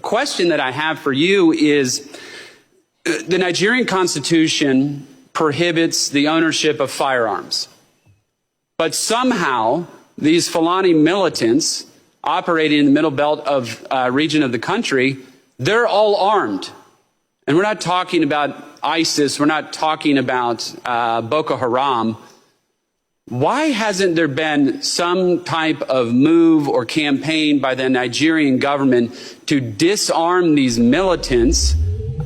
question that I have for you is, the Nigerian Constitution prohibits the ownership of firearms. But somehow, these Fulani militants operating in the middle belt of region of the country, they're all armed. And we're not talking about ISIS. We're not talking about Boko Haram. Why hasn't there been some type of move or campaign by the Nigerian government to disarm these militants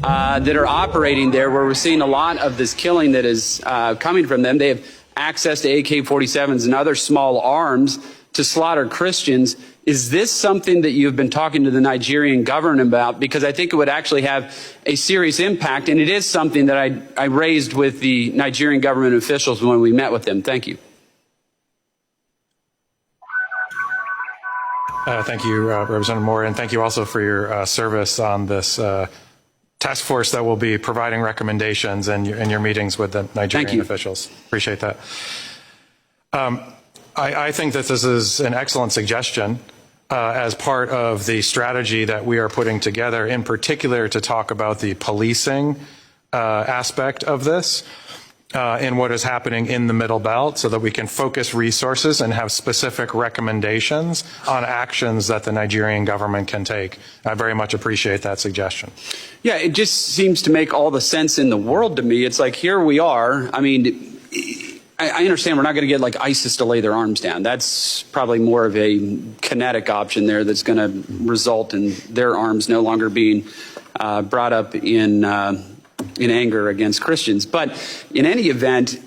that are operating there, where we're seeing a lot of this killing that is coming from them? They have access to AK-47s and other small arms to slaughter Christians. Is this something that you've been talking to the Nigerian government about? Because I think it would actually have a serious impact, and it is something that I raised with the Nigerian government officials when we met with them. Thank you. Thank you, Representative Moore, and thank you also for your service on this task force that will be providing recommendations in your meetings with the Nigerian officials. Appreciate that. I think that this is an excellent suggestion as part of the strategy that we are putting together, in particular to talk about the policing aspect of this and what is happening in the Middle Belt, so that we can focus resources and have specific recommendations on actions that the Nigerian government can take. I very much appreciate that suggestion. Yeah, it just seems to make all the sense in the world to me. It's like, here we are. I mean, I understand we're not going to get like ISIS to lay their arms down. That's probably more of a kinetic option there that's going to result in their arms no longer being brought up in anger against Christians. But in any event,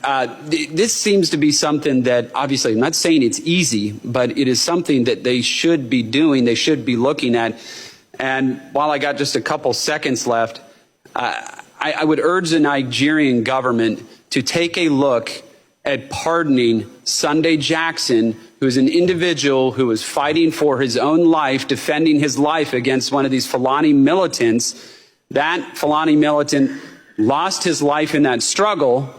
this seems to be something that, obviously, I'm not saying it's easy, but it is something that they should be doing, they should be looking at. And while I got just a couple seconds left, I would urge the Nigerian government to take a look at pardoning Sunday Jackson, who is an individual who was fighting for his own life, defending his life against one of these Fulani militants. That Fulani militant lost his life in that struggle,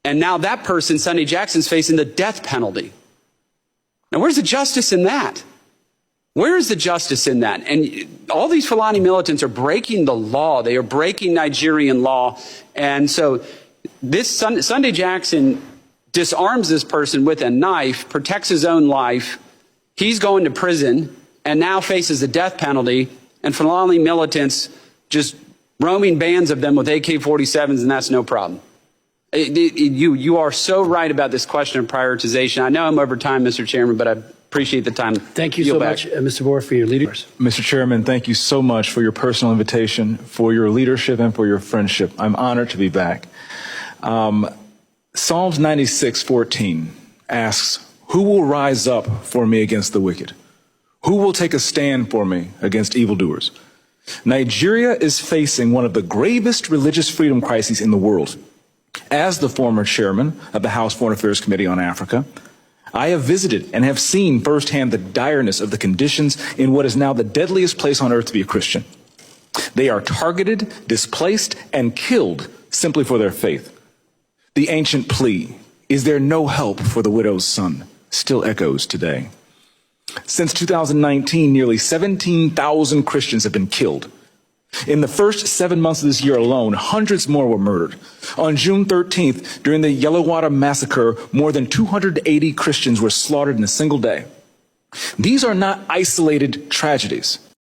and now that person, Sunday Jackson's facing the death penalty. Now, where's the justice in that? Where is the justice in that? And all these Fulani militants are breaking the law. They are breaking Nigerian law. And so this Sunday Jackson disarms this person with a knife, protects his own life. He's going to prison and now faces the death penalty. And Fulani militants just roaming bands of them with AK-47s, and that's no problem. You are so right about this question of prioritization. I know I'm over time, Mr. Chairman, but I appreciate the time. Thank you so much, Mr. Moore, for your leadership. Mr. Chairman, thank you so much for your personal invitation, for your leadership, and for your friendship. I'm honored to be back. Psalms 96:14 asks, "Who will rise up for me against the wicked? Who will take a stand for me against evildoers?" Nigeria is facing one of the gravest religious freedom crises in the world. As the former chairman of the House Foreign Affairs Committee on Africa, I have visited and have seen firsthand the direness of the conditions in what is now the deadliest place on earth to be a Christian. They are targeted, displaced, and killed simply for their faith. The ancient plea, "Is there no help for the widow's son?" still echoes today. Since 2019, nearly 17,000 Christians have been killed. In the first 7 months of this year alone, hundreds more were murdered. On June 13th, during the Yellowwater massacre, more than 280 Christians were slaughtered in a single day. These are not isolated tragedies.